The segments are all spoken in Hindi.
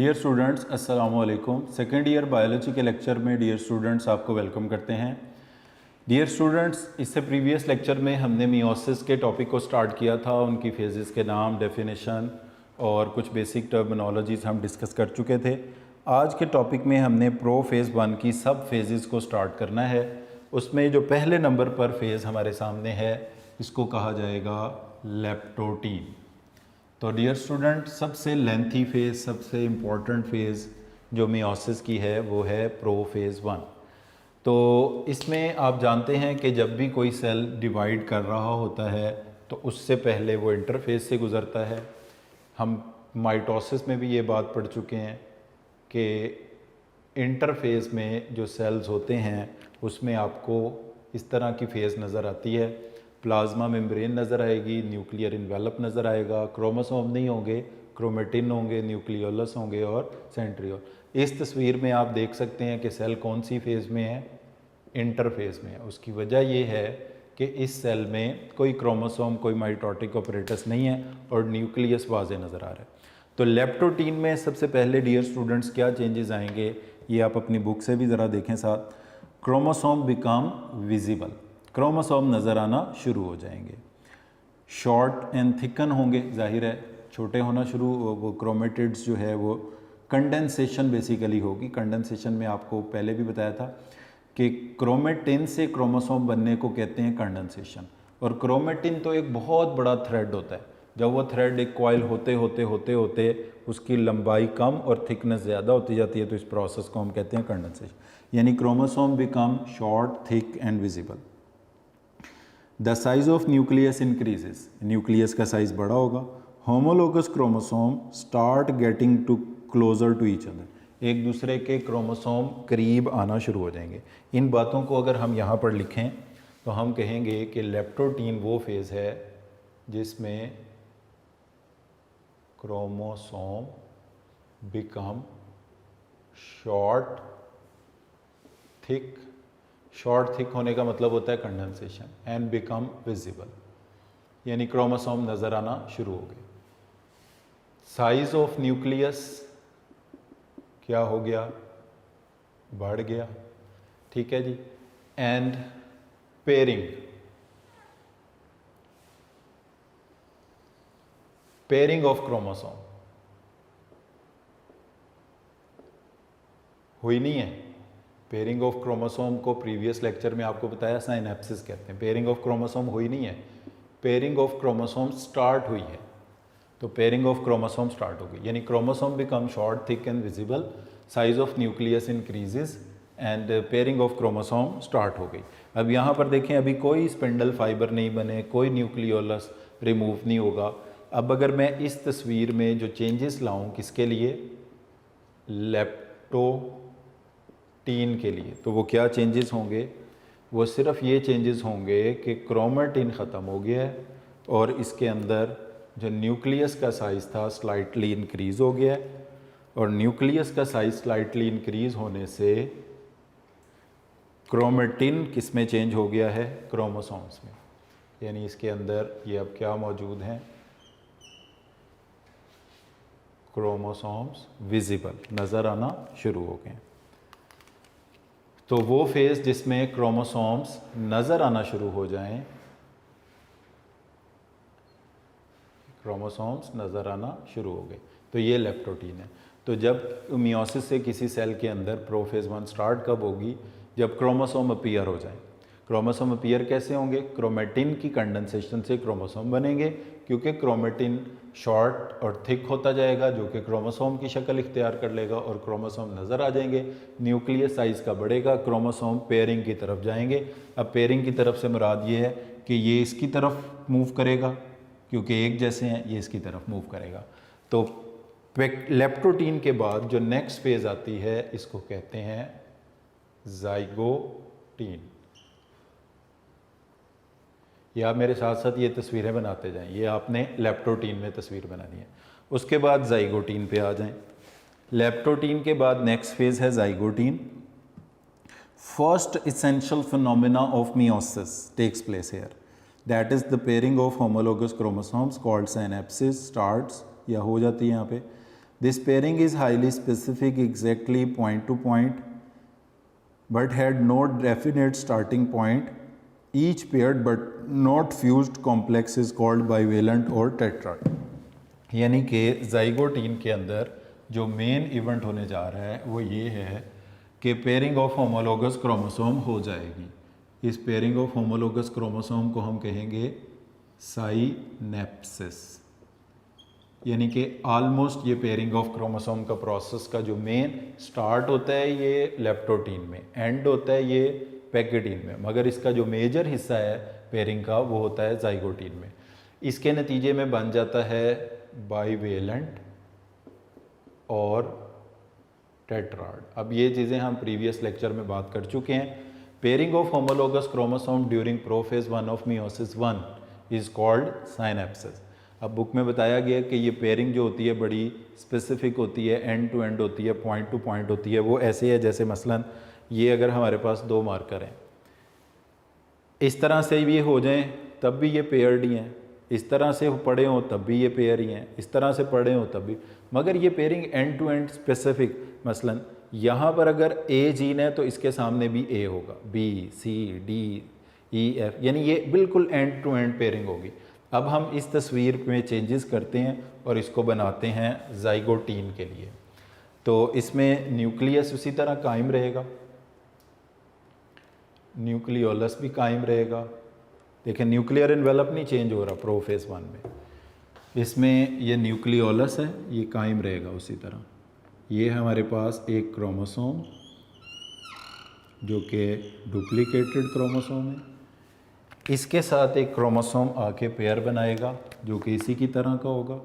डियर स्टूडेंट्स अस्सलाम वालेकुम। सेकेंड ईयर बायोलॉजी के लेक्चर में डियर स्टूडेंट्स आपको वेलकम करते हैं। डियर स्टूडेंट्स, इससे प्रीवियस लेक्चर में हमने मियोसिस के टॉपिक को स्टार्ट किया था। उनकी फेजेस के नाम, डेफिनेशन और कुछ बेसिक टर्मिनोलॉजीज हम डिस्कस कर चुके थे। आज के टॉपिक में हमने प्रो फेज़ 1 की सब फेजेस को स्टार्ट करना है। उसमें जो पहले नंबर पर फेज़ हमारे सामने है, इसको कहा जाएगा लेप्टोटीन। तो डियर स्टूडेंट, सबसे लेंथी फेज़, सबसे इम्पॉर्टेंट फेज़ जो मियोसिस की है वो है प्रो फेज़ 1। तो इसमें आप जानते हैं कि जब भी कोई सेल डिवाइड कर रहा होता है तो उससे पहले वो इंटरफेस से गुज़रता है। हम माइटोसिस में भी ये बात पढ़ चुके हैं कि इंटरफेस में जो सेल्स होते हैं उसमें आपको इस तरह की फेज़ नज़र आती है। प्लाज्मा मेम्ब्रेन नज़र आएगी, न्यूक्लियर इन्वेलप नज़र आएगा, क्रोमोसोम नहीं होंगे, क्रोमेटिन होंगे, न्यूक्लियोलस होंगे और सेंट्रियोल। इस तस्वीर में आप देख सकते हैं कि सेल कौन सी फेज़ में है, इंटरफेस में है। उसकी वजह ये है कि इस सेल में कोई क्रोमोसोम, कोई माइटोटिक ऑपरेटस नहीं है और न्यूक्लियस वाज़े नज़र आ रहा है। तो लेप्टोटीन में सबसे पहले डियर स्टूडेंट्स क्या चेंजेस आएंगे, ये आप अपनी बुक से भी ज़रा देखें साथ। क्रोमोसोम बिकम विजिबल, क्रोमोसोम नज़र आना शुरू हो जाएंगे। शॉर्ट एंड थिकन होंगे, जाहिर है छोटे होना शुरू। वो क्रोमेटिड्स जो है वो कंडेंसेशन बेसिकली होगी। कंडेंसेशन में आपको पहले भी बताया था कि क्रोमेटिन से क्रोमोसोम बनने को कहते हैं कंडेंसेशन। और क्रोमेटिन तो एक बहुत बड़ा थ्रेड होता है। जब वो थ्रेड एक कॉइल होते होते होते होते उसकी लंबाई कम और थिकनेस ज़्यादा होती जाती है, तो इस प्रोसेस को हम कहते हैं कंडेंसेशन। यानी chromosome become short, thick and visible. The size of nucleus increases, nucleus का साइज बड़ा होगा। Homologous chromosome start getting to closer to each other, एक दूसरे के क्रोमोसोम करीब आना शुरू हो जाएंगे। इन बातों को अगर हम यहाँ पर लिखें तो हम कहेंगे कि लेप्टोटीन वो फेज़ है जिसमें chromosome become short thick. Short thick होने का मतलब होता है कंडेंसेशन। एंड बिकम विजिबल, यानी क्रोमोसोम नज़र आना शुरू हो गए। साइज ऑफ न्यूक्लियस क्या हो गया, बढ़ गया, ठीक है जी। And pairing, pairing of chromosome हुई नहीं है। पेयरिंग ऑफ क्रोमोसोम को प्रीवियस लेक्चर में आपको बताया साइनेप्सिस कहते हैं। पेयरिंग ऑफ क्रोमोसोम हुई नहीं है, पेयरिंग ऑफ क्रोमोसोम स्टार्ट हुई है। तो पेयरिंग ऑफ क्रोमोसोम स्टार्ट हो गई, यानी chromosome become short, thick and visible, size of nucleus increases and pairing of chromosome start हो गई। अब यहाँ पर देखें, अभी कोई स्पिंडल फाइबर नहीं बने, कोई न्यूक्लियोलस रिमूव नहीं होगा। अब अगर मैं इस तस्वीर में जो चेंजेस लाऊं, किसके लिए, लेप्टोटीन के लिए, तो वो क्या चेंजेस होंगे, वो सिर्फ ये चेंजेस होंगे कि क्रोमेटिन ख़त्म हो गया है और इसके अंदर जो न्यूक्लियस का साइज़ था स्लाइटली इंक्रीज़ हो गया है। और न्यूक्लियस का साइज़ स्लाइटली इंक्रीज़ होने से क्रोमेटिन किस में चेंज हो गया है, क्रोमोसोम्स में। यानी इसके अंदर ये अब क्या मौजूद हैं, क्रोमोसोम्स विजिबल, नज़र आना शुरू हो गए। तो वो फेज़ जिसमें क्रोमोसोम्स नज़र आना शुरू हो जाएं, क्रोमोसोम्स नज़र आना शुरू हो गए, तो ये लेप्टोटीन है। तो जब मियोसिस से किसी सेल के अंदर प्रो फेज़ 1 स्टार्ट कब होगी, जब क्रोमोसोम अपीयर हो जाए। क्रोमोसोम अपीयर कैसे होंगे, क्रोमेटिन की कंडेंसेशन से क्रोमोसोम बनेंगे, क्योंकि क्रोमेटिन शॉर्ट और थिक होता जाएगा जो कि क्रोमोसोम की शक्ल इख्तियार कर लेगा और क्रोमोसोम नज़र आ जाएंगे। न्यूक्लियस साइज़ का बढ़ेगा, क्रोमोसोम पेयरिंग की तरफ जाएंगे। अब पेयरिंग की तरफ से मुराद ये है कि ये इसकी तरफ मूव करेगा, क्योंकि एक जैसे हैं, ये इसकी तरफ मूव करेगा। तो लेप्टोटीन के बाद जो नेक्स्ट फेज़ आती है, इसको कहते हैं ज़ाइगोटीन। या आप मेरे साथ साथ ये तस्वीरें बनाते जाएं, ये आपने लेप्टोटीन में तस्वीर बनानी है। उसके बाद ज़ाइगोटीन पे आ जाएं। लेप्टोटीन के बाद नेक्स्ट फेज़ है zygotene. First essential phenomena of meiosis takes place here, that is the pairing of homologous chromosomes called synapsis starts, या हो जाती है यहाँ पे। This pairing is highly specific exactly point to point but had no definite starting point. Each paired but not fused complex is called bivalent or tetrad. यानी कि ज़ाइगोटीन के अंदर जो मेन इवेंट होने जा रहा है वो ये है कि पेयरिंग ऑफ होमोलोगस क्रोमोसोम हो जाएगी। इस पेयरिंग ऑफ होमोलोगस क्रोमोसोम को हम कहेंगे साइनेप्सिस, यानी कि ऑलमोस्ट ये पेयरिंग ऑफ क्रोमोसोम का प्रोसेस का जो मेन स्टार्ट होता है ये लेप्टोटीन में, एंड होता है ये पैकेटीन में, मगर इसका जो मेजर हिस्सा है पेयरिंग का वो होता है ज़ाइगोटीन में। इसके नतीजे में बन जाता है बाइवेलेंट और टेट्राड। अब ये चीज़ें हम प्रीवियस लेक्चर में बात कर चुके हैं। Pairing of homologous chromosome during prophase 1 of meiosis 1 is called synapsis. अब बुक में बताया गया कि ये पेयरिंग जो होती है बड़ी स्पेसिफिक होती है, एंड टू एंड होती है, पॉइंट टू पॉइंट होती है। वो ऐसे है जैसे मसलन ये अगर हमारे पास 2 मार्कर हैं, इस तरह से ये हो जाएं तब भी ये पेयर्ड ही हैं, इस तरह से पड़े हों तब भी ये पेयर ही हैं, इस तरह से पड़े हों तब भी, मगर ये pairing end to end specific. मसलन यहाँ पर अगर ए जीन है तो इसके सामने भी ए होगा, B C D E F, यानी ये बिल्कुल एंड टू एंड पेयरिंग होगी। अब हम इस तस्वीर में चेंजेस करते हैं और इसको बनाते हैं ज़ाइगोटीन के लिए। तो इसमें न्यूक्लियस उसी तरह कायम रहेगा, न्यूक्लियोलस भी कायम रहेगा। देखिए न्यूक्लियर एनवेलप नहीं चेंज हो रहा प्रोफेज 1 में, इसमें ये न्यूक्लियोलस है, ये कायम रहेगा उसी तरह। ये है हमारे पास एक क्रोमोसोम जो कि डुप्लीकेटेड क्रोमोसोम है, इसके साथ एक क्रोमोसोम आके पेयर बनाएगा जो कि इसी की तरह का होगा।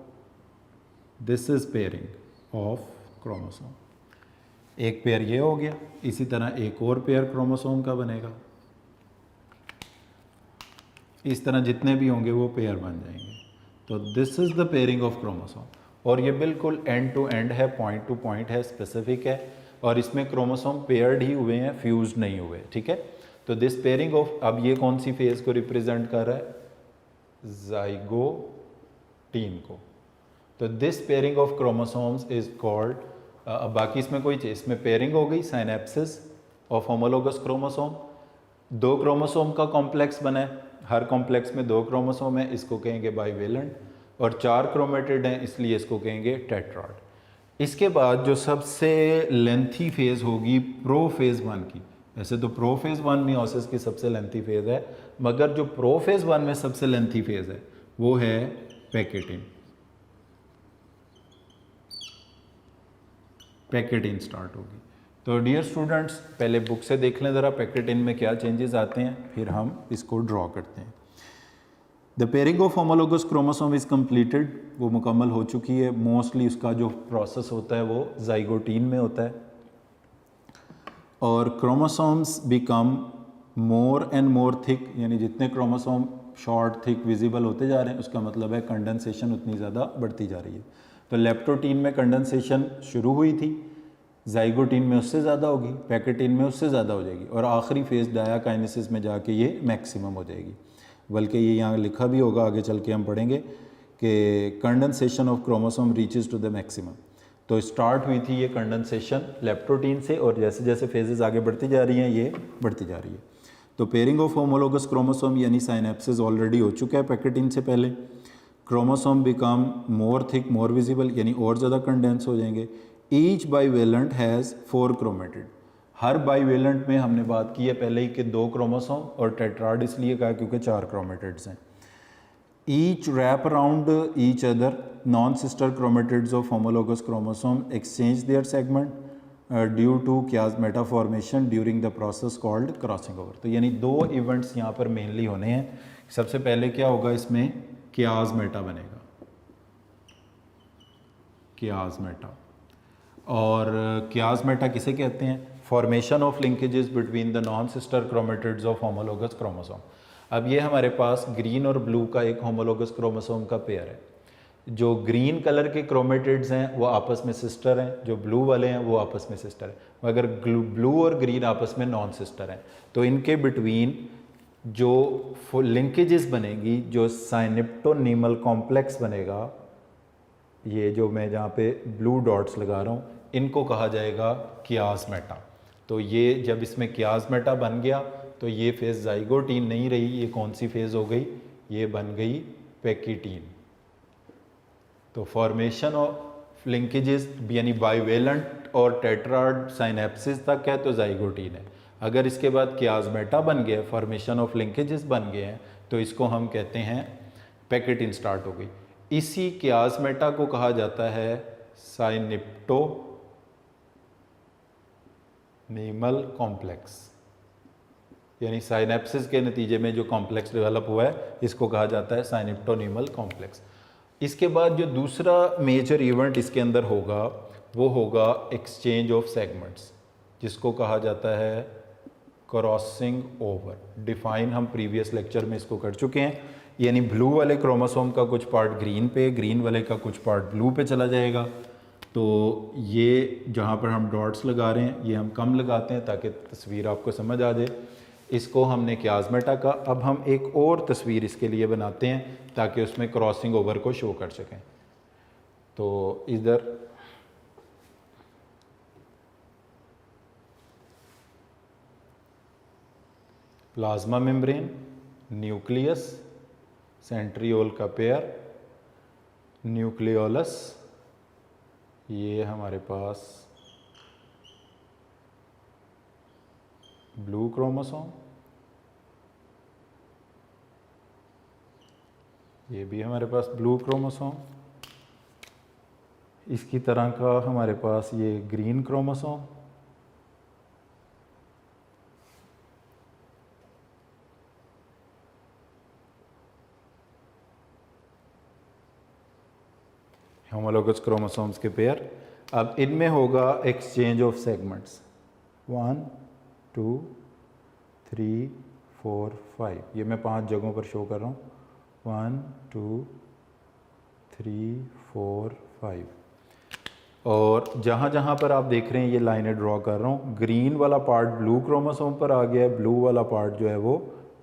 This is pairing of chromosome. एक पेयर ये हो गया, इसी तरह एक और पेयर क्रोमोसोम का बनेगा। इस तरह जितने भी होंगे वो पेयर बन जाएंगे। तो this is the pairing of chromosome, और ये बिल्कुल एंड टू एंड है, पॉइंट टू पॉइंट है, स्पेसिफिक है, और इसमें क्रोमोसोम पेयर्ड ही हुए हैं, फ्यूज नहीं हुए। ठीक है, तो दिस पेयरिंग ऑफ, अब ये कौन सी फेज को रिप्रेजेंट कर रहा है? ज़ाइगोटीन को। तो this pairing of chromosomes is called, अब बाकी इसमें कोई चीज़, इसमें पेयरिंग हो गई, synapsis of homologous chromosome. 2 chromosome का कॉम्प्लेक्स बना है, हर कॉम्प्लेक्स में 2 क्रोमोसोम है, इसको कहेंगे बाइवेलेंट, और 4 क्रोमेटिड हैं इसलिए इसको कहेंगे टेट्राड। इसके बाद जो सबसे लेंथी फेज होगी प्रोफेज 1 की, वैसे तो प्रोफेज 1 मियोसिस की सबसे लेंथी फेज है, मगर जो प्रोफेज 1 में सबसे लेंथी फेज है वो है पैकेटिन। पैकेटिन स्टार्ट होगी। तो डियर स्टूडेंट्स, पहले बुक से देख लें ज़रा पैकेटिन में क्या चेंजेस आते हैं, फिर हम इसको ड्रॉ करते हैं। The pairing of homologous chromosome is completed, वो मुकम्मल हो चुकी है। मोस्टली उसका जो प्रोसेस होता है वो ज़ाइगोटीन में होता है, और chromosomes become more and more thick, यानी जितने क्रोमोसोम शॉर्ट थिक विजिबल होते जा रहे हैं उसका मतलब है कंडेंसेशन उतनी ज़्यादा बढ़ती जा रही है। तो लेप्टोटीन में कंडेंसेशन शुरू हुई थी, ज़ाइगोटीन में उससे ज़्यादा होगी, पैकेटिन में उससे ज़्यादा हो जाएगी, और आखिरी फेज़ डायाकाइनेसिस में जाके ये मैक्सिमम हो जाएगी। बल्कि ये यहाँ लिखा भी होगा, आगे चल के हम पढ़ेंगे कि condensation of chromosome reaches to the maximum. तो स्टार्ट हुई थी ये कंडेंसेशन लेप्टोटीन से, और जैसे जैसे फेजेस आगे बढ़ती जा रही हैं ये बढ़ती जा रही है। तो पेयरिंग ऑफ होमोलोगस क्रोमोसोम यानी साइनेप्सिस ऑलरेडी हो चुका है पैकेटिन से पहले। Chromosome become more thick more visible, यानी और ज़्यादा कंडेंस हो जाएंगे। Each bivalent has 4 chromatid. Her bivalent में हमने बात की है पहले ही कि 2 क्रोमोसोम, और टेट्राड इसलिए कहा क्योंकि 4 क्रोमेटिड्स हैं। Each wrap around each other, non sister chromatids of homologous chromosome exchange their segment due to chiasmata formation during the process called crossing over. तो यानी 2 इवेंट्स यहाँ पर मेनली होने हैं। सबसे पहले क्या होगा, इसमें कियाज़मेटा बनेगा, कियाज़मेटा। और कियाज़मेटा किसे कहते हैं? Formation of linkages between the non sister chromatids of homologous chromosome. अब ये हमारे पास ग्रीन और ब्लू का एक होमोलोगस क्रोमोसोम का पेयर है। जो ग्रीन कलर के क्रोमेटिड्स हैं वो आपस में सिस्टर हैं, जो ब्लू वाले हैं वो आपस में सिस्टर हैं, मगर ब्लू और ग्रीन आपस में नॉन सिस्टर हैं। तो इनके बिटवीन जो लिंकेजेस बनेगी, जो साइनेप्टोनीमल कॉम्प्लेक्स बनेगा, ये जो मैं जहाँ पे ब्लू डॉट्स लगा रहा हूँ इनको कहा जाएगा कियास्मेटा। तो ये जब इसमें कियास्मेटा बन गया तो ये फेज़ जाइगोटीन नहीं रही, ये कौन सी फेज़ हो गई, ये बन गई पैकिटीन। तो फॉर्मेशन ऑफ लिंकेजेस यानी बाइवेलेंट और टेट्राड साइनेप्सिस तक है तो जाइगोटीन है। अगर इसके बाद कियास्मेटा बन गया, फॉर्मेशन ऑफ लिंकेजेस बन गए हैं, तो इसको हम कहते हैं पैकिटीन स्टार्ट हो गई। इसी कियास्मेटा को कहा जाता है साइनिप्टोनीमल कॉम्प्लेक्स, यानी साइनेप्सिस के नतीजे में जो कॉम्प्लेक्स डेवलप हुआ है इसको कहा जाता है साइनिप्टोनीमल कॉम्प्लेक्स। इसके बाद जो दूसरा मेजर इवेंट इसके अंदर होगा वो होगा एक्सचेंज ऑफ सेगमेंट्स, जिसको कहा जाता है क्रॉसिंग ओवर। डिफाइन हम प्रीवियस लेक्चर में इसको कर चुके हैं, यानी ब्लू वाले क्रोमोसोम का कुछ पार्ट ग्रीन पे, ग्रीन वाले का कुछ पार्ट ब्लू पे चला जाएगा। तो ये जहाँ पर हम डॉट्स लगा रहे हैं ये हम कम लगाते हैं ताकि तस्वीर आपको समझ आ जाए। इसको हमने कियास्मेटा का, अब हम एक और तस्वीर इसके लिए बनाते हैं ताकि उसमें क्रॉसिंग ओवर को शो कर सकें। तो इधर प्लाज्मा मेम्ब्रेन, न्यूक्लियस, सेंट्रियोल का पेयर, न्यूक्लियोलस, ये हमारे पास ब्लू क्रोमोसोम, ये भी हमारे पास ब्लू क्रोमोसोम, इसकी तरह का हमारे पास ये ग्रीन क्रोमोसोम, होमोलोगस क्रोमोसोम्स के पेयर। अब इनमें होगा एक्सचेंज ऑफ सेगमेंट्स, 1 2 3 4 5, ये मैं 5 जगहों पर शो कर रहा हूँ, 1 2 3 4 5। और जहाँ जहाँ पर आप देख रहे हैं ये लाइनें ड्रॉ कर रहा हूँ, ग्रीन वाला पार्ट ब्लू क्रोमोसोम पर आ गया है, ब्लू वाला पार्ट जो है वो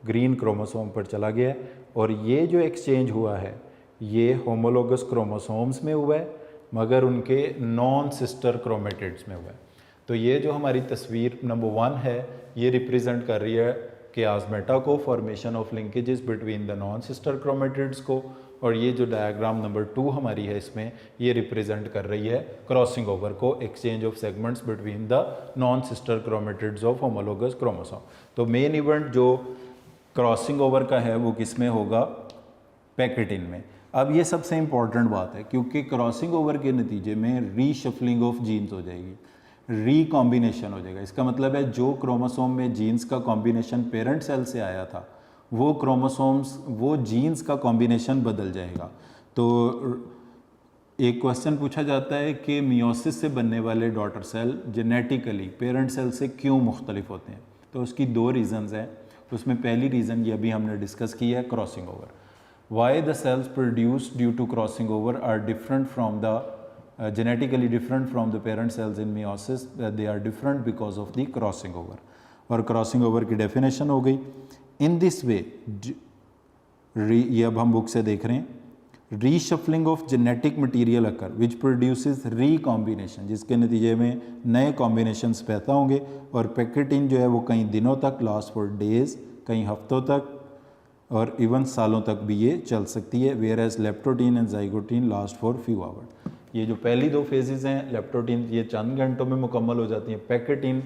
ग्रीन क्रोमोसोम पर चला गया है। और ये जो एक्सचेंज हुआ है ये होमोलोगस क्रोमोसोम्स में हुआ है, मगर उनके नॉन सिस्टर क्रोमेटिड्स में हुआ है। तो ये जो हमारी तस्वीर नंबर 1 है ये रिप्रेजेंट कर रही है कियास्मेटा को, formation of linkages between the non sister chromatids को। और ये जो डायग्राम नंबर 2 हमारी है इसमें ये रिप्रेजेंट कर रही है क्रॉसिंग ओवर को, exchange of segments between the non sister chromatids of homologous chromosome. तो मेन इवेंट जो क्रॉसिंग ओवर का है वो किस में होगा, पैकिटीन में। अब ये सबसे इम्पॉर्टेंट बात है क्योंकि क्रॉसिंग ओवर के नतीजे में रीशफलिंग ऑफ जीन्स हो जाएगी, रीकॉम्बिनेशन हो जाएगा। इसका मतलब है जो क्रोमोसोम में जीन्स का कॉम्बिनेशन पेरेंट सेल से आया था वो क्रोमोसोम्स, वो जीन्स का कॉम्बिनेशन बदल जाएगा। तो एक क्वेश्चन पूछा जाता है कि मियोसिस से बनने वाले daughter cell genetically parent cell से क्यों मुख्तलिफ होते हैं। तो उसकी 2 रीज़न्स हैं। उसमें पहली रीज़न ये अभी हमने डिस्कस की है, crossing over. Why the cells produced due to crossing over are different from the genetically different from the parent cells in meiosis, they are different because of the crossing over। और crossing over की definition हो गई। In this way ये अब हम बुक से देख रहे हैं, reshuffling of genetic material occur which produces recombination, जिसके नतीजे में नए कॉम्बिनेशंस पैदा होंगे। और पैकिटीन जो है वो कई दिनों तक, लास्ट फॉर डेज, कई हफ्तों तक और इवन सालों तक भी ये चल सकती है। Whereas leptotene and zygotene last for few hour. ये जो पहली 2 फेजेस हैं, लेप्टोटीन ये चंद घंटों में मुकम्मल हो जाती हैं, पैकिटीन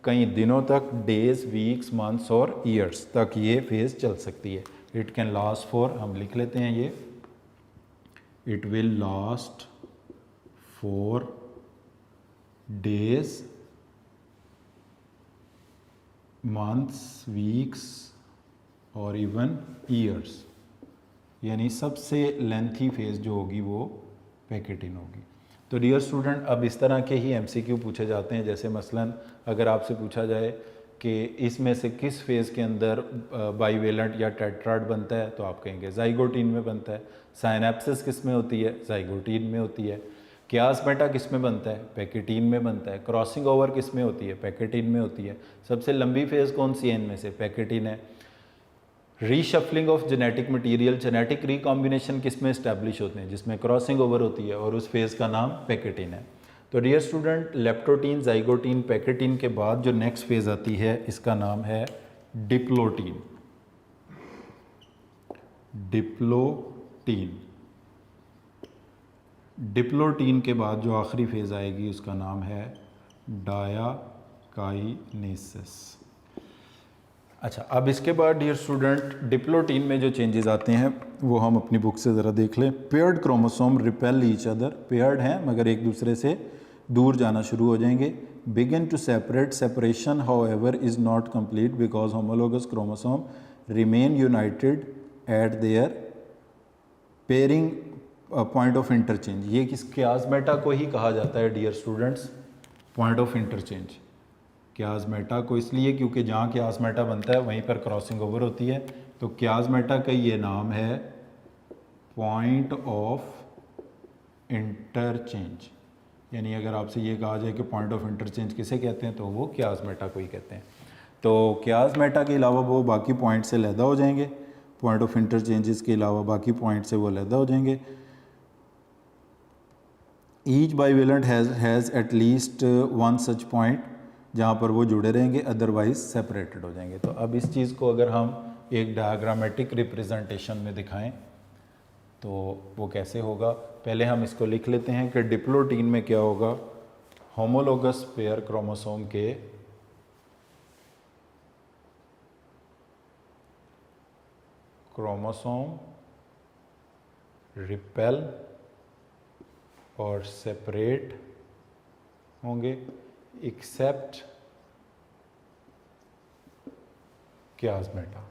कई दिनों तक, डेज, वीक्स, मंथ्स और ईयर्स तक ये फेज़ चल सकती है। इट कैन लास्ट फॉर, हम लिख लेते हैं ये, it will last for days, months, weeks और इवन ईयर्स, यानी सबसे लेंथी फेज़ जो होगी वो पैकिटीन होगी। तो डियर स्टूडेंट, अब इस तरह के ही एमसीक्यू पूछे जाते हैं। जैसे मसलन अगर आपसे पूछा जाए कि इसमें से किस फेज़ के अंदर बाइवेलेंट या टेट्राड बनता है, तो आप कहेंगे जाइगोटीन में बनता है। साइनेप्सिस किस में होती है, जाइगोटीन में होती है। कियास्मेटा किस में बनता है, पैकिटीन में बनता है। क्रॉसिंग ओवर किस में होती है, पैकिटीन में होती है। सबसे लंबी फेज़ कौन सी है इनमें से, पैकिटीन है। Reshuffling of genetic material, genetic recombination किस में इस्टेब्लिश होते हैं, जिसमें क्रॉसिंग ओवर होती है, और उस फेज़ का नाम पैकेटिन है। तो dear student, leptotene, zygotene, pachytene के बाद जो नेक्स्ट फेज़ आती है इसका नाम है डिप्लोटीन। डिप्लोटीन, डिप्लोटीन के बाद जो आखिरी फेज़ आएगी उसका नाम है डायाकाइनेसिस। अच्छा, अब इसके बाद डियर स्टूडेंट डिप्लोटीन में जो चेंजेस आते हैं वो हम अपनी बुक से ज़रा देख लें। Paired chromosome repel each other, paired हैं मगर एक दूसरे से दूर जाना शुरू हो जाएंगे। Begin to separate, separation however is not complete because homologous chromosome remain united at their pairing point of interchange. ये किस क्याज़मेटा को ही कहा जाता है dear students, point of interchange. Chiasmata को इसलिए क्योंकि जहाँ क्याज़मेटा बनता है वहीं पर क्रॉसिंग ओवर होती है, तो क्याज़मेटा का ये नाम है पॉइंट ऑफ इंटरचेंज। यानी अगर आपसे ये कहा जाए कि पॉइंट ऑफ इंटरचेंज किसे कहते हैं तो वो क्याज़मेटा को ही कहते हैं। तो क्याज़मेटा के अलावा वो बाकी पॉइंट से लैदा हो जाएंगे, पॉइंट ऑफ इंटरचेंजेस के अलावा बाकी पॉइंट से वो लैदा हो जाएंगे। Each bivalent has at least one such point जहाँ पर वो जुड़े रहेंगे, अदरवाइज सेपरेटेड हो जाएंगे। तो अब इस चीज़ को अगर हम एक डायग्रामेटिक रिप्रेजेंटेशन में दिखाएं तो वो कैसे होगा, पहले हम इसको लिख लेते हैं कि डिप्लोटीन में क्या होगा, होमोलोगस पेयर क्रोमोसोम के क्रोमोसोम रिपेल और सेपरेट होंगे एक्सेप्ट क्याज़मेटा।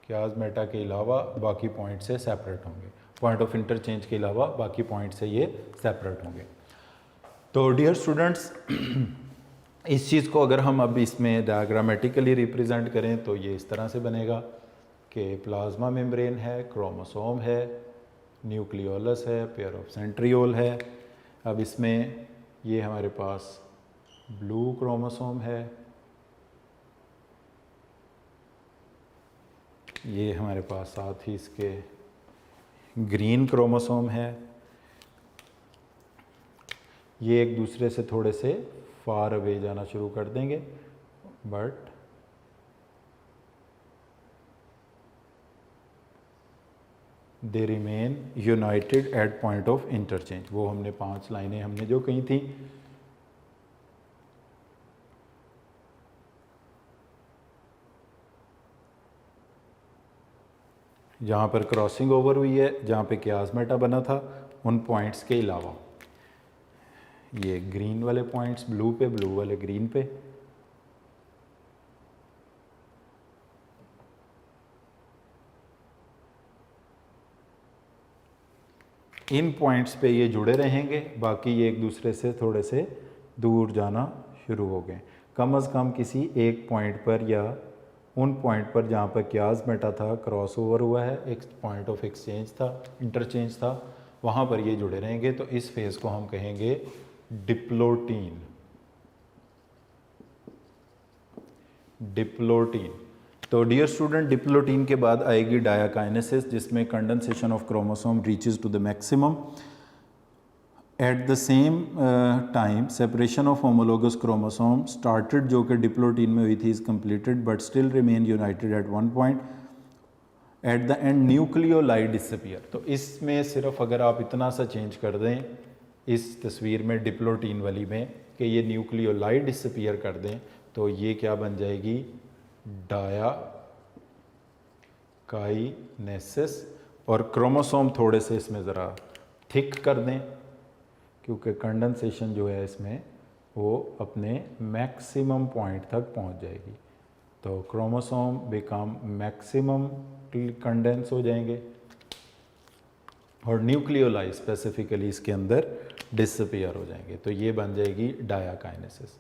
क्याज़मेटा के अलावा बाकी पॉइंट से सेपरेट होंगे, पॉइंट ऑफ इंटरचेंज के अलावा बाकी पॉइंट से ये सेपरेट होंगे। तो डियर स्टूडेंट्स, इस चीज़ को अगर हम अब इसमें डायग्रामेटिकली रिप्रेजेंट करें तो ये इस तरह से बनेगा कि प्लाज्मा मेम्ब्रेन है, क्रोमोसोम है, न्यूक्लियोलस है, पेयर ऑफ सेंट्रियोल है। अब इसमें ये हमारे पास ब्लू क्रोमोसोम है, ये हमारे पास साथ ही इसके ग्रीन क्रोमोसोम है। ये एक दूसरे से थोड़े से फार अवे जाना शुरू कर देंगे, but they remain united at point of interchange. वो हमने 5 लाइनें हमने जो कही थी, जहाँ पर क्रॉसिंग ओवर हुई है, जहाँ पे क्याज़मेटा बना था, उन पॉइंट्स के अलावा ये ग्रीन वाले पॉइंट्स ब्लू पे, ब्लू वाले ग्रीन पे, इन पॉइंट्स पे ये जुड़े रहेंगे, बाकी ये एक दूसरे से थोड़े से दूर जाना शुरू हो गए। कम से कम किसी एक पॉइंट पर या उन पॉइंट पर जहाँ पर क्याज़मेटा था क्रॉस ओवर हुआ है, एक पॉइंट ऑफ एक्सचेंज था, इंटरचेंज था, वहाँ पर ये जुड़े रहेंगे। तो इस फेज़ को हम कहेंगे डिप्लोटीन। डिप्लोटीन। तो डियर स्टूडेंट, डिप्लोटीन के बाद आएगी डायाकाइनेसिस, जिसमें condensation of chromosome reaches to the maximum. At the same time separation of homologous chromosome started, जो कि डिप्लोटीन में हुई थी, is completed but still remain united at one point. At the end nucleolide disappear. तो इसमें सिर्फ अगर आप इतना सा चेंज कर दें इस तस्वीर में डिप्लोटीन वाली में कि ये न्यूक्लियोलाइड डिसअपीयर कर दें, तो ये क्या बन जाएगी, डायाकाइनेसिस। और क्रोमोसोम थोड़े से इसमें ज़रा थिक कर दें क्योंकि कंडेंसेशन जो है इसमें वो अपने मैक्सिमम पॉइंट तक पहुंच जाएगी। तो क्रोमोसोम बिकम मैक्सिमम कंडेंस हो जाएंगे और न्यूक्लियोलाई स्पेसिफिकली इसके अंदर डिसअपीयर हो जाएंगे। तो ये बन जाएगी डायाकाइनेसिस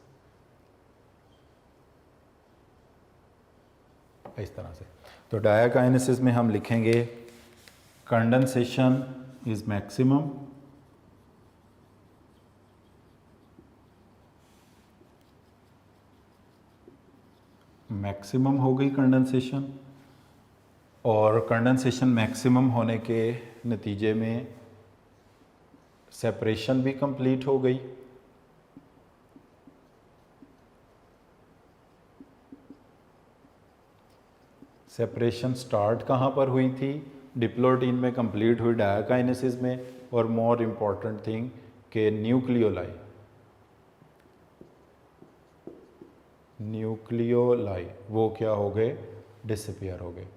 इस तरह से। तो डायाकाइनेसिस में हम लिखेंगे कंडेंसेशन इज मैक्सिमम, मैक्सिमम हो गई कंडेंसेशन, और कंडेंसेशन मैक्सिमम होने के नतीजे में सेपरेशन भी कंप्लीट हो गई। सेपरेशन स्टार्ट कहाँ पर हुई थी? डिप्लोटीन में कंप्लीट हुई डायाकाइनेसिस में, और मोर इम्पॉर्टेंट थिंग के न्यूक्लियोलाई वो क्या हो गए? डिसअपियर हो गए।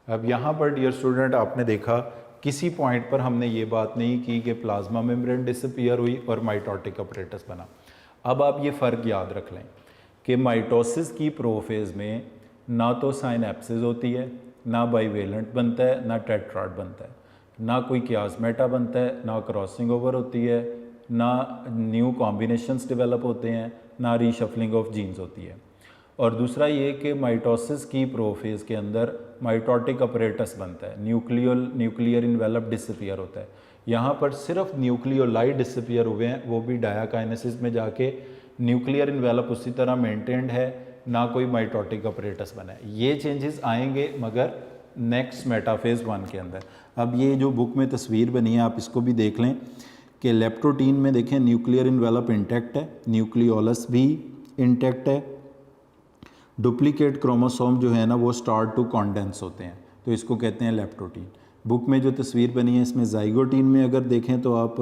अब यहाँ पर डियर स्टूडेंट आपने देखा किसी पॉइंट पर हमने ये बात नहीं की कि प्लाज्मा मेम्ब्रेन डिसअपियर हुई और माइटोटिक अपरेटस बना। अब आप ये फ़र्क याद रख लें कि माइटोसिस की प्रोफेज में ना तो साइनेप्सिस होती है, ना बाइवेलेंट बनता है, ना टेट्राड बनता है, ना कोई कियास्मेटा बनता है, ना क्रॉसिंग ओवर होती है, ना न्यू कॉम्बिनेशंस डेवलप होते हैं, ना रीशफलिंग ऑफ जीन्स होती है। और दूसरा ये कि माइटोसिस की प्रोफेज के अंदर माइटोटिक अपरेटस बनता है, न्यूक्लियर इन्वेलप डिसअपियर होता है। यहाँ पर सिर्फ न्यूक्लियोलाई डिसअपियर हुए हैं, वो भी डायाकाइनेसिस में जाके न्यूक्लियर इन्वेलप उसी तरह मेंटेन्ड है, ना कोई माइटोटिक अपरेटस बना है। ये चेंजेस आएंगे मगर नेक्स्ट मेटाफेज 1 के अंदर। अब ये जो बुक में तस्वीर बनी है आप इसको भी देख लें कि लेप्टोटीन में देखें न्यूक्लियर इन्वेलप इंटैक्ट है, न्यूक्लियोलस भी इंटैक्ट है, डुप्लीकेट क्रोमोसोम जो है ना वो स्टार्ट टू कॉन्डेंस होते हैं, तो इसको कहते हैं लेप्टोटीन। बुक में जो तस्वीर बनी है इसमें जाइगोटीन में अगर देखें तो आप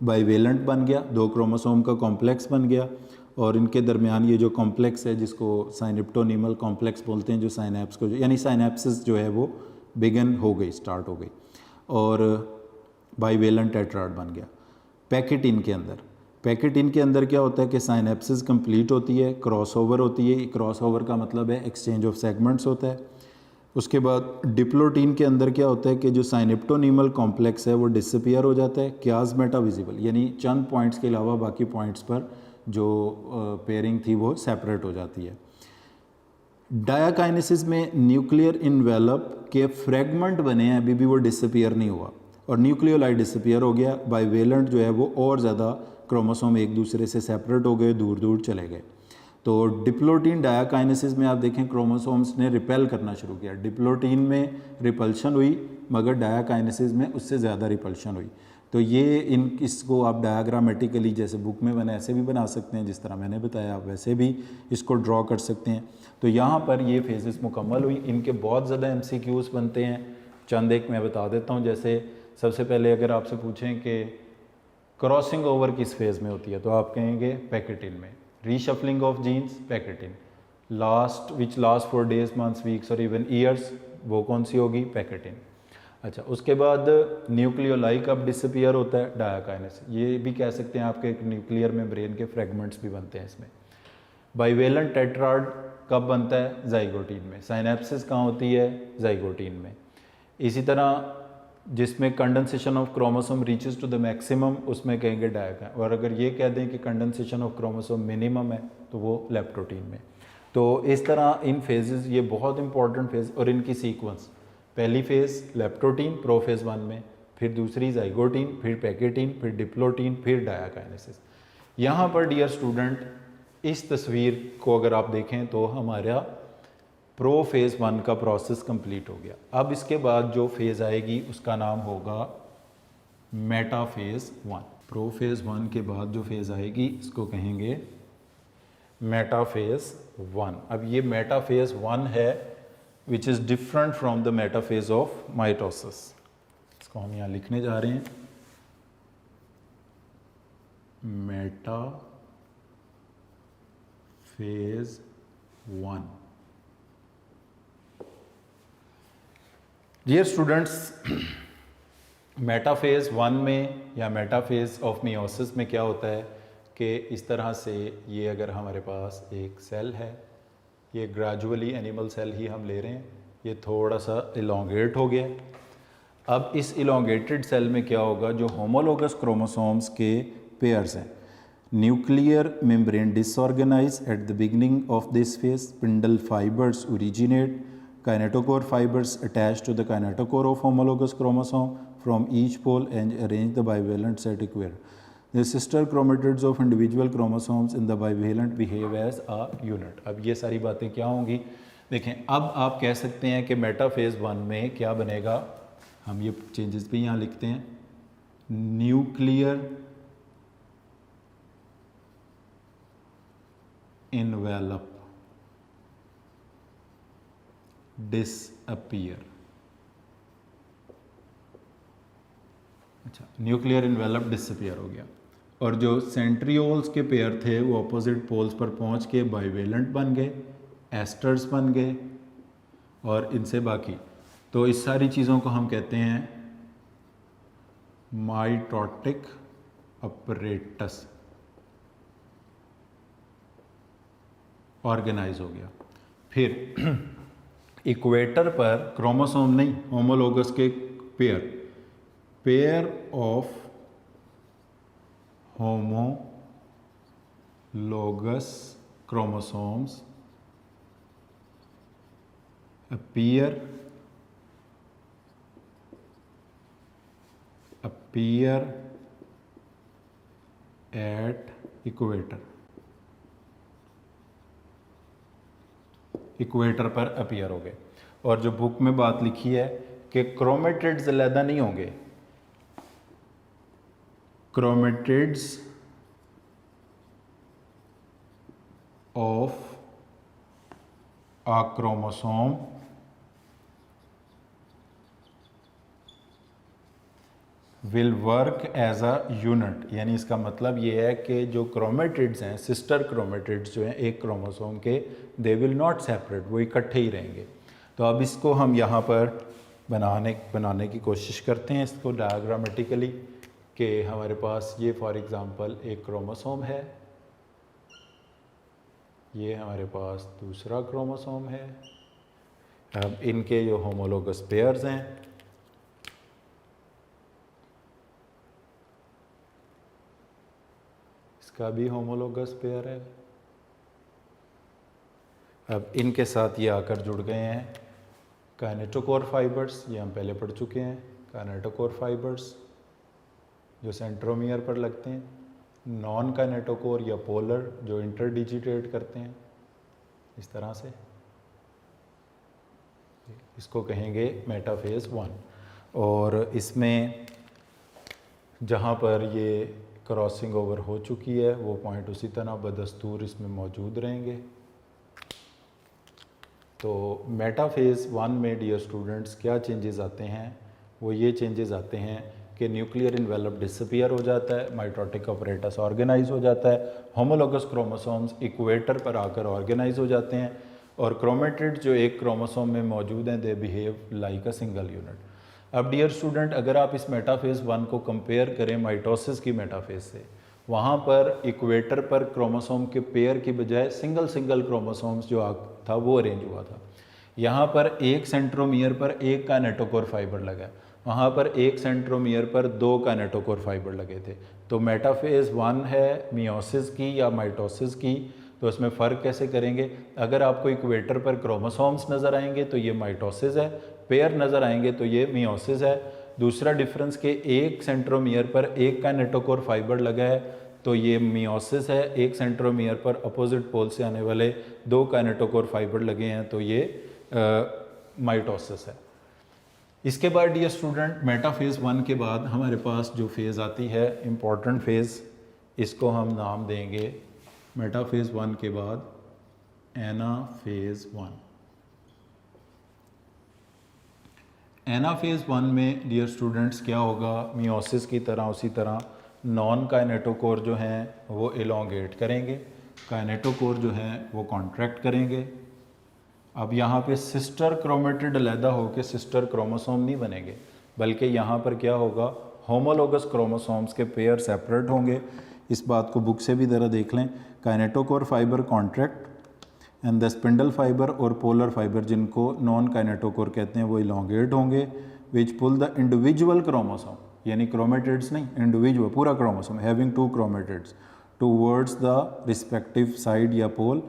बाइवेलेंट बन गया, 2 क्रोमोसोम का कॉम्प्लेक्स बन गया, और इनके दरमियान ये जो कॉम्प्लेक्स है जिसको साइनेप्टोनीमल कॉम्प्लेक्स बोलते हैं, जो साइनेप्स को यानी साइनेप्सिस जो है वो बिगन हो गई, स्टार्ट हो गई, और बाइवेलेंट टेट्राड बन गया। पैकेटिन के अंदर क्या होता है कि साइनेप्सिस कंप्लीट होती है, क्रॉसओवर होती है। क्रॉसओवर का मतलब है एक्सचेंज ऑफ सेगमेंट्स होता है। उसके बाद डिप्लोटीन के अंदर क्या होता है कि जो साइनेप्टोनीमल कॉम्प्लेक्स है वो डिसअपियर हो जाता है, कियास्मेटा विजिबल, यानी चंद पॉइंट्स के अलावा बाकी पॉइंट्स पर जो पेयरिंग थी वो सेपरेट हो जाती है। डायाकाइनेसिस में न्यूक्लियर इन्वेलप के फ्रेगमेंट बने हैं, अभी भी वो डिसअपियर नहीं हुआ, और न्यूक्लियोलाई डिसअपियर हो गया। बाइवेलेंट जो है वो और ज़्यादा क्रोमोसोम एक दूसरे से सेपरेट हो गए, दूर दूर चले गए। तो डिप्लोटीन डायाकाइनेसिस में आप देखें क्रोमोसोम्स ने रिपेल करना शुरू किया। डिप्लोटीन में रिपल्शन हुई मगर डायाकाइनेसिस में उससे ज़्यादा रिपल्शन हुई। तो ये इसको आप डायाग्रामेटिकली जैसे बुक में बना ऐसे भी बना सकते हैं, जिस तरह मैंने बताया आप वैसे भी इसको ड्रॉ कर सकते हैं। तो यहाँ पर ये फेजेस मुकम्मल हुई। इनके बहुत ज़्यादा MCQs बनते हैं, चंद एक मैं बता देता हूँ। जैसे सबसे पहले अगर आपसे पूछें कि क्रॉसिंग ओवर किस फेज़ में होती है तो आप कहेंगे पैकेटिन में। Reshuffling of genes pachytene. Which last for days, months, weeks और इवन ईयर्स, वो कौन सी होगी? पैकेटिन। अच्छा, उसके बाद न्यूक्लियोलाई कब डिसअपियर होता है? डायाकाइनेसिस। ये भी कह सकते हैं आपके न्यूक्लियर में ब्रेन के फ्रेगमेंट्स भी बनते हैं इसमें। बाइवेलेंट टेट्राड कब बनता है? जाइगोटीन में। साइनेप्सिस कहाँ होती है? जाइगोटीन में। इसी तरह जिसमें condensation of chromosome reaches to the maximum, उसमें कहेंगे डायाकाइन। और अगर ये कह दें कि कंडेंसेशन ऑफ क्रोमोसोम मिनिमम है तो वो लेप्टोटीन में। तो इस तरह इन फेजेस, ये बहुत इंपॉर्टेंट फेज, और इनकी सीक्वेंस, पहली फेज़ लेप्टोटीन प्रोफेज 1 में, फिर दूसरी जाइगोटीन, फिर पैकेटिन, फिर डिप्लोटीन, फिर डायाकाइनेसिस। यहाँ पर डियर स्टूडेंट इस तस्वीर को अगर आप देखें तो हमारा प्रोफेज 1 का प्रोसेस कंप्लीट हो गया। अब इसके बाद जो फेज़ आएगी उसका नाम होगा मेटाफेज 1। प्रोफेज 1 के बाद जो फेज़ आएगी इसको कहेंगे मेटाफेज 1। अब ये मेटाफेज 1 है which is different from the metaphase of mitosis। इसको हम यहाँ लिखने जा रहे हैं, मेटाफेज 1। डियर स्टूडेंट्स, मेटाफेज 1 में या मेटाफेज ऑफ मियोसिस में क्या होता है कि इस तरह से ये अगर हमारे पास एक सेल है, ये ग्रेजुअली एनिमल सेल ही हम ले रहे हैं, ये थोड़ा सा इलोंगेट हो गया। अब इस इलोंगेटेड सेल में क्या होगा? जो होमोलोगस क्रोमोसोम्स के पेयर्स हैं, nuclear membrane disorganise at the beginning of this phase, spindle fibres originate, kinetochore fibres attach to the kinetochore of homologous chromosome from each pole and arrange the bivalent set equator. The sister chromatids of individual chromosomes in the bivalent behave as a unit. अब ये सारी बातें क्या होंगी, देखें अब आप कह सकते हैं कि मेटाफेज 1 में क्या बनेगा, हम ये चेंजेस भी यहाँ लिखते हैं, न्यूक्लियर इनवेलप डिसअपीयर। अच्छा, न्यूक्लियर इनवेलप डिसअपीयर हो गया, और जो सेंट्रियोल्स के पेयर थे वो अपोजिट पोल्स पर पहुंच के बाइवेलेंट बन गए, एस्टर्स बन गए, और इनसे बाकी। तो इस सारी चीज़ों को हम कहते हैं माइटोटिक अपरेटस, ऑर्गेनाइज हो गया। फिर इक्वेटर पर क्रोमोसोम नहीं, होमोलोगस के pair of homologous chromosomes appear at equator, equator पर अपीयर हो गए। और जो बुक में बात लिखी है कि क्रोमेटिड्स अलहदा नहीं होंगे, chromatids of a chromosome will work as a unit। यानी इसका मतलब ये है कि जो क्रोमेटिड्स हैं, सिस्टर क्रोमेटिड्स जो हैं एक क्रोमोसोम के, दे विल नॉट सेपरेट, वो इकट्ठे ही रहेंगे। तो अब इसको हम यहाँ पर बनाने की कोशिश करते हैं, इसको डायग्रामेटिकली, कि हमारे पास ये फॉर एग्ज़ाम्पल एक क्रोमोसोम है, ये हमारे पास दूसरा क्रोमोसोम है। अब इनके जो होमोलोगस पेयर्स हैं, इसका भी होमोलोगस पेयर है। अब इनके साथ ये आकर जुड़ गए हैं काइनेटोकोर फाइबर्स, ये हम पहले पढ़ चुके हैं, काइनेटोकोर फाइबर्स जो सेंट्रोमियर पर लगते हैं, नॉन काइनेटोकोर या पोलर जो इंटरडिजिटेट करते हैं, इस तरह से, इसको कहेंगे मेटाफेज 1। और इसमें जहाँ पर ये क्रॉसिंग ओवर हो चुकी है वो पॉइंट उसी तरह बदस्तूर इसमें मौजूद रहेंगे। तो मेटाफेज 1 में डियर स्टूडेंट्स क्या चेंजेस आते हैं, वो ये चेंजेस आते हैं कि न्यूक्लियर इन्वेलप डिसअपीयर हो जाता है, माइटोटिक ऑपरेटस ऑर्गेनाइज हो जाता है, होमोलोगस क्रोमोसोम्स इक्वेटर पर आकर ऑर्गेनाइज हो जाते हैं, और क्रोमेटिड जो एक क्रोमोसोम में मौजूद हैं they behave like a single unit. अब डियर स्टूडेंट, अगर आप इस मेटाफेज 1 को कंपेयर करें माइटोसिस की मेटाफेज से, वहाँ पर इक्वेटर पर क्रोमोसोम के पेयर की बजाय सिंगल क्रोमोसोम्स जो था वो अरेंज हुआ था। यहाँ पर एक सेंट्रोमियर पर एक काइनेटोकोर फाइबर लगा, वहाँ पर एक सेंट्रोमियर पर 2 काइनेटोकोर फाइबर लगे थे। तो मेटाफेज 1 है मियोसिस की या माइटोसिस की, तो इसमें फ़र्क कैसे करेंगे? अगर आपको इक्वेटर पर क्रोमोसोम्स नज़र आएंगे तो ये माइटोसिस है, पेयर नज़र आएंगे तो ये मियोसिस है। दूसरा डिफरेंस के एक सेंट्रोमियर पर एक काइनेटोकोर फाइबर लगा है तो ये मियोसिस है, एक सेंट्रोमियर पर अपोजिट पोल से आने वाले 2 काइनेटोकोर फाइबर लगे हैं तो ये माइटोसिस है। इसके बाद डियर स्टूडेंट, मेटाफेज 1 के बाद हमारे पास जो फेज़ आती है इम्पॉर्टेंट फेज़, इसको हम नाम देंगे मेटाफेज 1 के बाद एनाफेज 1। एनाफेज 1 में डियर स्टूडेंट्स क्या होगा, मियोसिस की तरह उसी तरह नॉन काइनेटोकोर जो हैं वो एलोंगेट करेंगे, काइनेटोकोर जो हैं वो कॉन्ट्रैक्ट करेंगे। अब यहाँ पे सिस्टर क्रोमेटिड अलहदा होकर सिस्टर क्रोमोसोम नहीं बनेंगे, बल्कि यहाँ पर क्या होगा, होमोलोगस क्रोमोसोम्स के पेयर सेपरेट होंगे। इस बात को बुक से भी ज़रा देख लें, kinetochore fibre contract and the spindle fiber और पोलर फाइबर जिनको नॉन काइनेटोकोर कहते हैं वो इलोंगेट होंगे, which pull the individual chromosome, यानी क्रोमेटिड्स नहीं, इंडिविजुअल पूरा chromosome having 2 chromatids towards the respective side या pole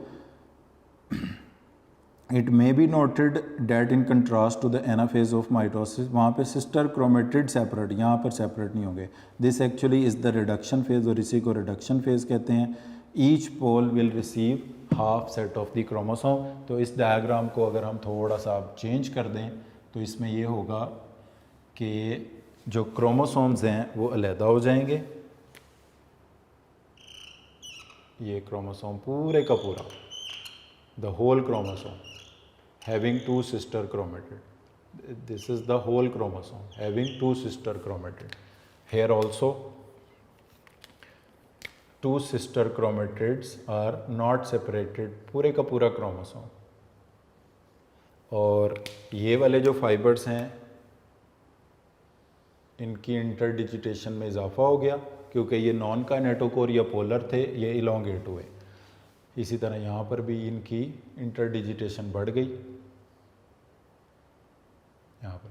it may be noted that in contrast to the anaphase of mitosis, वहाँ पे सिस्टर क्रोमेटिड सेपरेट, यहाँ पर सेपरेट नहीं होंगे। This actually is the reduction phase, और इसी को रिडक्शन फेज कहते हैं। Each pole will receive half set of the chromosome. तो इस डायग्राम को अगर हम थोड़ा सा चेंज कर दें तो इसमें ये होगा कि जो क्रोमोसोम्स हैं वो अलहदा हो जाएंगे। ये क्रोमोसोम पूरे का पूरा, the whole chromosome having two sister chromatid. This is the whole chromosome having two sister chromatid. Here also two sister chromatids are not separated, पूरे का पूरा क्रोमोसोम। और ये वाले जो फाइबर्स हैं इनकी इंटरडिजिटेशन में इजाफा हो गया, क्योंकि ये नॉन काइनेटोकोर या पोलर थे, ये इलोंगेट हुए। इसी तरह यहाँ पर भी इनकी इंटरडिजिटेशन बढ़ गई, यहाँ पर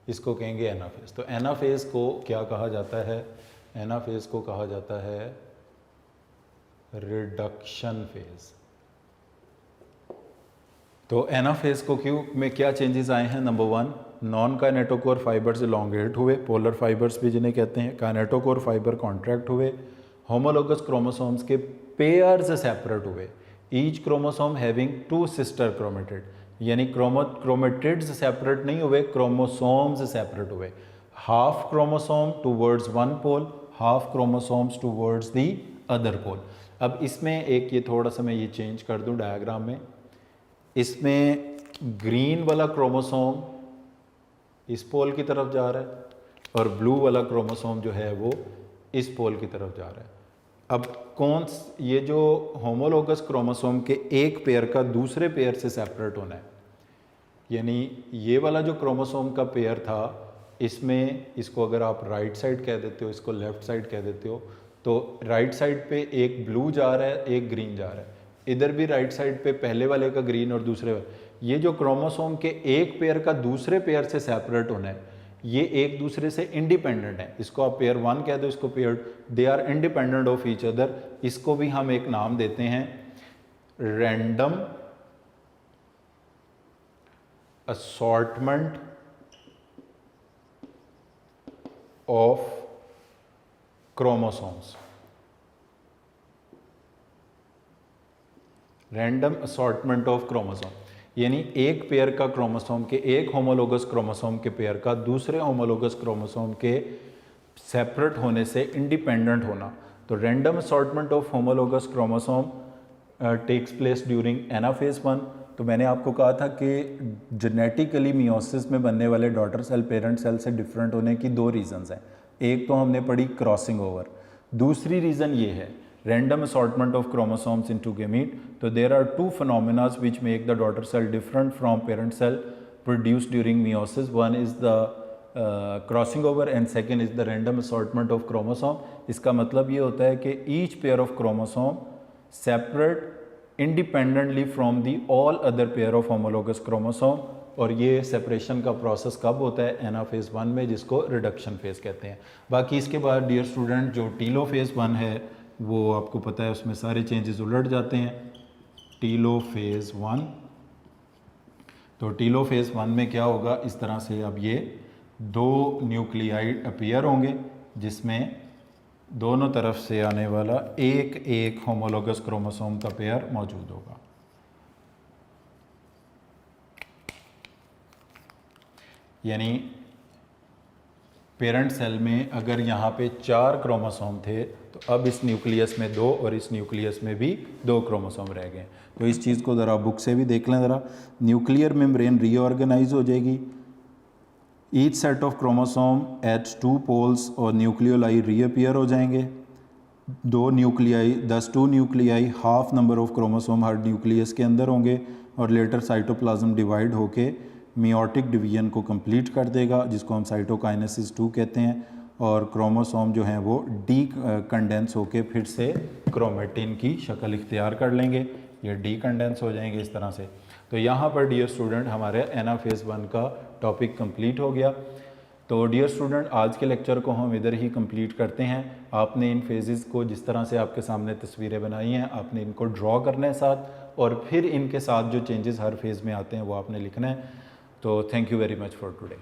इसको कहेंगे एनाफेज। तो एनाफेज को क्या कहा जाता है? एनाफेज को कहा जाता है रिडक्शन फेज। तो एनाफेज को क्यों में क्या चेंजेस आए हैं? Number 1, non kinetochore fibres elongate हुए, पोलर फाइबर्स भी जिन्हें कहते हैं। काइनेटोकोर फाइबर कॉन्ट्रैक्ट हुए। होमोलोगस क्रोमोसोम्स के पेयर्स सेपरेट हुए। Each chromosome having two sister chromatid, यानी क्रोमेटिड्स सेपरेट नहीं हुए, क्रोमोसोम्स सेपरेट हुए। Half chromosome towards one pole, half chromosomes towards the other pole. अब इसमें एक ये थोड़ा सा मैं ये चेंज कर दूं डायग्राम में। इसमें ग्रीन वाला क्रोमोसोम इस पोल की तरफ जा रहा है और ब्लू वाला क्रोमोसोम जो है वो इस पोल की तरफ जा रहा है। अब ये जो होमोलोगस क्रोमोसोम के एक पेयर का दूसरे पेयर से सेपरेट होना है, यानी ये वाला जो क्रोमोसोम का पेयर था, इसमें इसको अगर आप राइट साइड कह देते हो, इसको लेफ्ट साइड कह देते हो, तो राइट साइड पे एक ब्लू जा रहा है, एक ग्रीन जा रहा है। इधर भी राइट साइड पे पहले वाले का ग्रीन और दूसरे वाले, ये जो क्रोमोसोम के एक पेयर का दूसरे पेयर से सेपरेट होना है, ये एक दूसरे से इंडिपेंडेंट है। इसको आप पेयर 1 कह दो, इसको pair, they are independent of each other. इसको भी हम एक नाम देते हैं random assortment of chromosomes. Random assortment of chromosome, यानी एक पेयर का क्रोमोसोम के, एक होमोलोगस क्रोमोसोम के पेयर का दूसरे होमोलोगस क्रोमोसोम के सेपरेट होने से इंडिपेंडेंट होना। तो random assortment of homologous chromosome takes place during anaphase 1। तो मैंने आपको कहा था कि जेनेटिकली मियोसिस में बनने वाले डॉटर सेल पेरेंट सेल से डिफरेंट होने की 2 रीजंस हैं। एक तो हमने पढ़ी क्रॉसिंग ओवर, दूसरी रीज़न ये है random assortment of chromosomes into gamete. So there are 2 phenomena which make the daughter cell different from parent cell produced during meiosis. One is the crossing over and second is the random assortment of chromosome. इसका मतलब ये होता है कि each pair of chromosome separate independently from the all other pair of homologous chromosome, और ये सेपरेशन का प्रोसेस कब होता है? एनाफेज 1 में, जिसको रिडक्शन फेज कहते हैं। बाकी इसके बाद डियर स्टूडेंट जो टीलोफेज 1 है वो आपको पता है उसमें सारे चेंजेस उलट जाते हैं। टीलोफेज 1, तो टीलोफेज 1 में क्या होगा? इस तरह से अब ये 2 न्यूक्लियाइड अपीयर होंगे, जिसमें दोनों तरफ से आने वाला एक होमोलोगस क्रोमोसोम का पेयर मौजूद होगा। यानी पेरेंट सेल में अगर यहाँ पे 4 क्रोमोसोम थे, तो अब इस न्यूक्लियस में 2 और इस न्यूक्लियस में भी 2 क्रोमोसोम रह गए। तो इस चीज़ को ज़रा बुक से भी देख लें ज़रा। न्यूक्लियर मेम्ब्रेन रीऑर्गेनाइज हो जाएगी। Each set of chromosome at 2 poles और न्यूक्लियोलाई रीअपीयर हो जाएंगे। 2 nuclei, 2 nuclei, half number of chromosome हर न्यूक्लियस के अंदर होंगे, और लेटर साइटोप्लाज्म डिवाइड होके मियोटिक डिवीजन को कंप्लीट कर देगा, जिसको हम साइटोकाइनेसिस 2 कहते हैं। और क्रोमोसोम जो हैं वो डी कंडेंस होके फिर से क्रोमेटिन की शक्ल इख्तियार कर लेंगे, ये डी कंडेंस हो जाएंगे इस तरह से। तो यहाँ पर डियर स्टूडेंट हमारे एनाफेज 1 का टॉपिक कंप्लीट हो गया। तो डियर स्टूडेंट, आज के लेक्चर को हम इधर ही कंप्लीट करते हैं। आपने इन फेजेस को जिस तरह से आपके सामने तस्वीरें बनाई हैं, आपने इनको ड्रॉ करना है साथ, और फिर इनके साथ जो चेंजेस हर फेज़ में आते हैं वो आपने लिखना है। तो thank you very much for today.